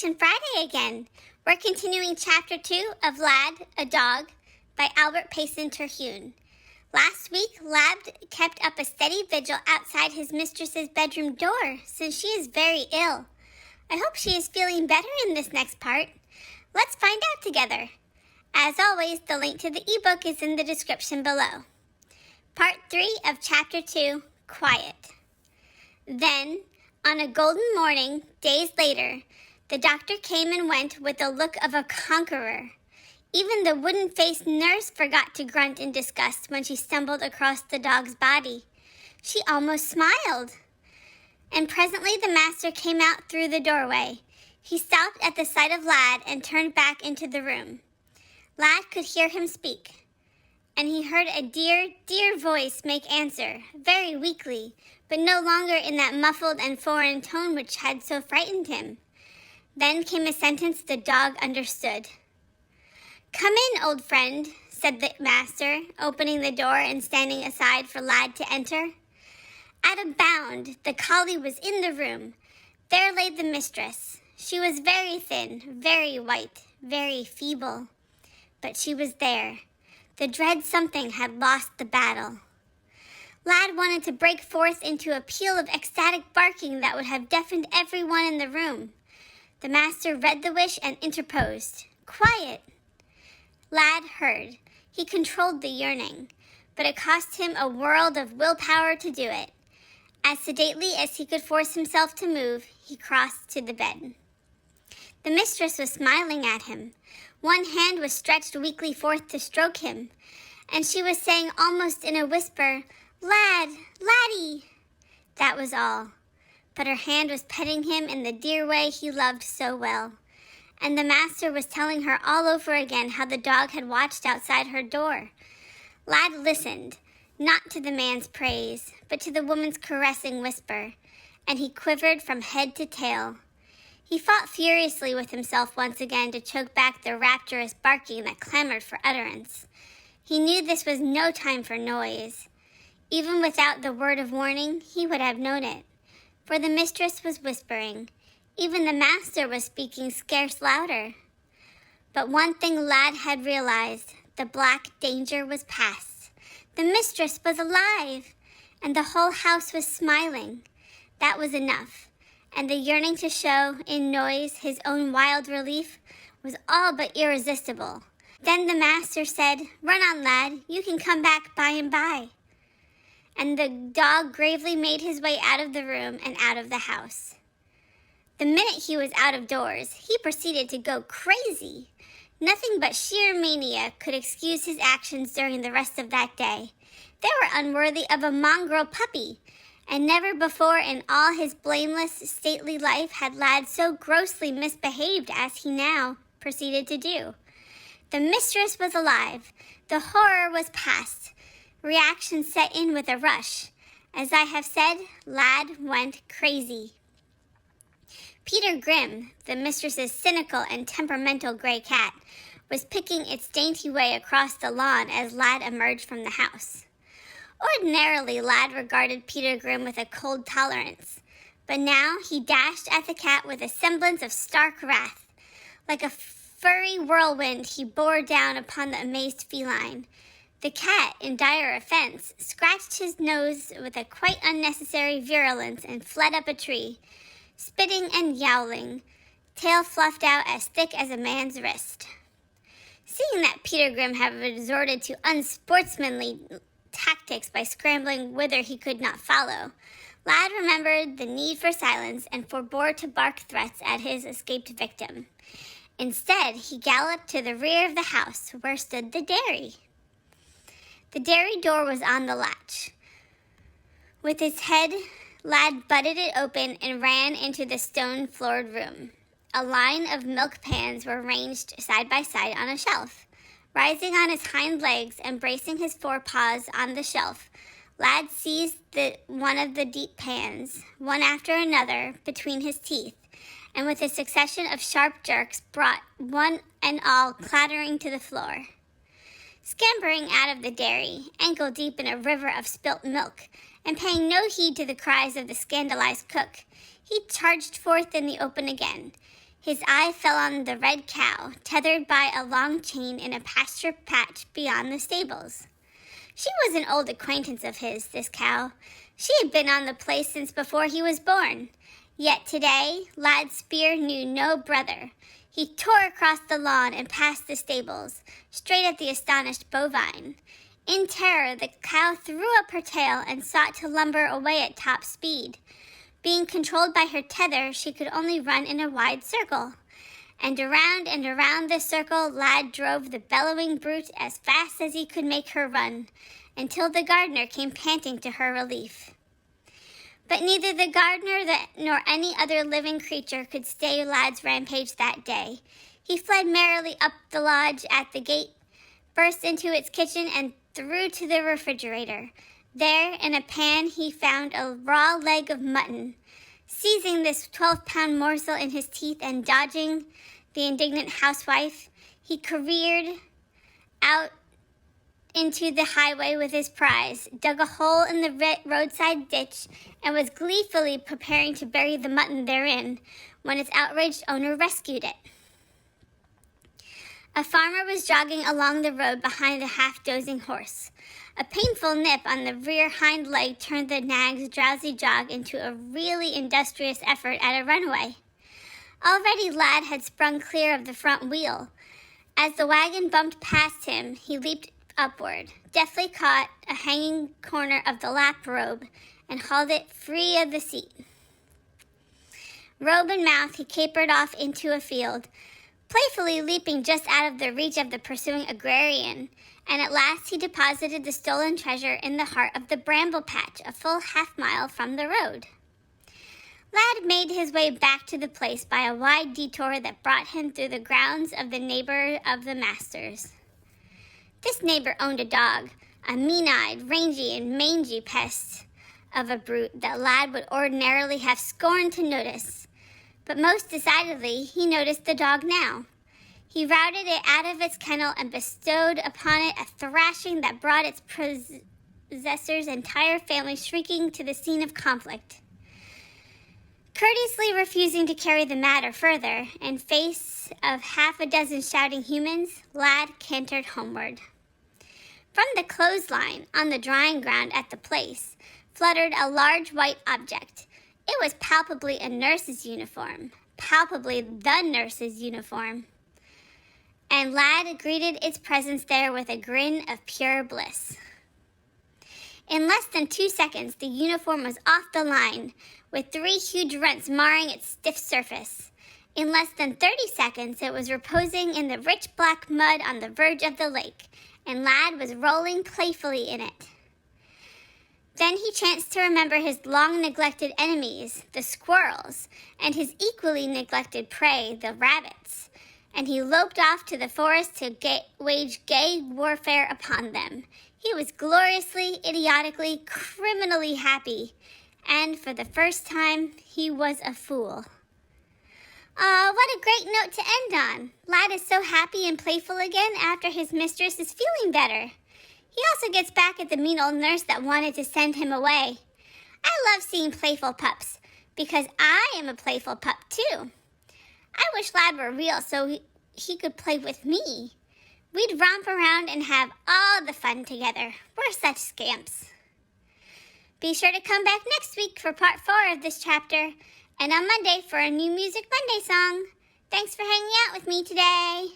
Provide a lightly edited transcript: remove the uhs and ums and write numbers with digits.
Fiction Friday again. We're continuing Chapter 2 of Lad, a Dog by Albert Payson Terhune. Last week, Lad kept up a steady vigil outside his mistress's bedroom door since she is very ill. I hope she is feeling better in this next part. Let's find out together. As always, the link to the ebook is in the description below. Part 3 of Chapter 2, Quiet. Then, on a golden morning, days later, the doctor came and went with the look of a conqueror. Even the wooden-faced nurse forgot to grunt in disgust when she stumbled across the dog's body. She almost smiled. And presently the master came out through the doorway. He stopped at the sight of Lad and turned back into the room. Lad could hear him speak, and he heard a dear, dear voice make answer, very weakly, but no longer in that muffled and foreign tone which had so frightened him. Then came a sentence the dog understood. "Come in, old friend," said the master, opening the door and standing aside for Lad to enter. At a bound, the collie was in the room. There lay the mistress. She was very thin, very white, very feeble. But she was there. The dread something had lost the battle. Lad wanted to break forth into a peal of ecstatic barking that would have deafened everyone in the room. The master read the wish and interposed. "Quiet!" Lad heard. He controlled the yearning, but it cost him a world of willpower to do it. As sedately as he could force himself to move, he crossed to the bed. The mistress was smiling at him. One hand was stretched weakly forth to stroke him, and she was saying almost in a whisper, "Lad, Laddie!" That was all. But her hand was petting him in the dear way he loved so well. And the master was telling her all over again how the dog had watched outside her door. Lad listened, not to the man's praise, but to the woman's caressing whisper, and he quivered from head to tail. He fought furiously with himself once again to choke back the rapturous barking that clamored for utterance. He knew this was no time for noise. Even without the word of warning, he would have known it, for the mistress was whispering. Even the master was speaking scarce louder. But one thing Lad had realized, the black danger was past. The mistress was alive, and the whole house was smiling. That was enough, and the yearning to show, in noise, his own wild relief was all but irresistible. Then the master said, "Run on, Lad, you can come back by and by." And the dog gravely made his way out of the room and out of the house. The minute he was out of doors, he proceeded to go crazy. Nothing but sheer mania could excuse his actions during the rest of that day. They were unworthy of a mongrel puppy, and never before in all his blameless, stately life had Lad so grossly misbehaved as he now proceeded to do. The mistress was alive. The horror was past. Reaction set in with a rush. As I have said, Lad went crazy. Peter Grimm, the mistress's cynical and temperamental gray cat, was picking its dainty way across the lawn as Lad emerged from the house. Ordinarily, Lad regarded Peter Grimm with a cold tolerance, but now he dashed at the cat with a semblance of stark wrath. Like a furry whirlwind, he bore down upon the amazed feline. The cat, in dire offense, scratched his nose with a quite unnecessary virulence and fled up a tree, spitting and yowling, tail fluffed out as thick as a man's wrist. Seeing that Peter Grimm had resorted to unsportsmanly tactics by scrambling whither he could not follow, Lad remembered the need for silence and forbore to bark threats at his escaped victim. Instead, he galloped to the rear of the house, where stood the dairy. The dairy door was on the latch. With his head, Lad butted it open and ran into the stone-floored room. A line of milk pans were ranged side by side on a shelf. Rising on his hind legs and bracing his forepaws on the shelf, Lad seized one of the deep pans, one after another, between his teeth, and with a succession of sharp jerks brought one and all clattering to the floor. Scampering out of the dairy, ankle deep in a river of spilt milk, and paying no heed to the cries of the scandalized cook, he charged forth in the open again. His eye fell on the red cow, tethered by a long chain in a pasture patch beyond the stables. She was an old acquaintance of his, this cow. She had been on the place since before he was born. Yet today, Lad's spear knew no brother. He tore across the lawn and past the stables, straight at the astonished bovine. In terror, the cow threw up her tail and sought to lumber away at top speed. Being controlled by her tether, she could only run in a wide circle. And around this circle, Lad drove the bellowing brute as fast as he could make her run, until the gardener came panting to her relief. But neither the gardener nor any other living creature could stay Lad's rampage that day. He fled merrily up the lodge at the gate, burst into its kitchen, and through to the refrigerator. There, in a pan, he found a raw leg of mutton. Seizing this 12-pound morsel in his teeth and dodging the indignant housewife, he careered out into the highway with his prize, dug a hole in the roadside ditch, and was gleefully preparing to bury the mutton therein when its outraged owner rescued it. A farmer was jogging along the road behind a half-dozing horse. A painful nip on the rear hind leg turned the nag's drowsy jog into a really industrious effort at a runaway. Already Lad had sprung clear of the front wheel. As the wagon bumped past him, he leaped upward, deftly caught a hanging corner of the lap robe, and hauled it free of the seat. Robe in mouth, he capered off into a field, playfully leaping just out of the reach of the pursuing agrarian, and at last he deposited the stolen treasure in the heart of the bramble patch, a full half-mile from the road. Lad made his way back to the place by a wide detour that brought him through the grounds of the neighbor of the master's. This neighbor owned a dog, a mean-eyed, rangy, and mangy pest of a brute that Lad would ordinarily have scorned to notice. But most decidedly, he noticed the dog now. He routed it out of its kennel and bestowed upon it a thrashing that brought its possessor's entire family shrieking to the scene of conflict. Courteously refusing to carry the matter further, in face of half a dozen shouting humans, Lad cantered homeward. From the clothesline on the drying ground at the place fluttered a large white object. It was palpably a nurse's uniform, palpably the nurse's uniform. And Lad greeted its presence there with a grin of pure bliss. In less than 2 seconds, the uniform was off the line, with 3 huge rents marring its stiff surface. In less than 30 seconds, it was reposing in the rich black mud on the verge of the lake, and Lad was rolling playfully in it. Then he chanced to remember his long-neglected enemies, the squirrels, and his equally neglected prey, the rabbits, and he loped off to the forest to wage gay warfare upon them. He was gloriously, idiotically, criminally happy, and for the first time, he was a fool. Aw, what a great note to end on. Lad is so happy and playful again after his mistress is feeling better. He also gets back at the mean old nurse that wanted to send him away. I love seeing playful pups, because I am a playful pup too. I wish Lad were real so he could play with me. We'd romp around and have all the fun together. We're such scamps. Be sure to come back next week for part 4 of this chapter, and on Monday for a new Music Monday song. Thanks for hanging out with me today.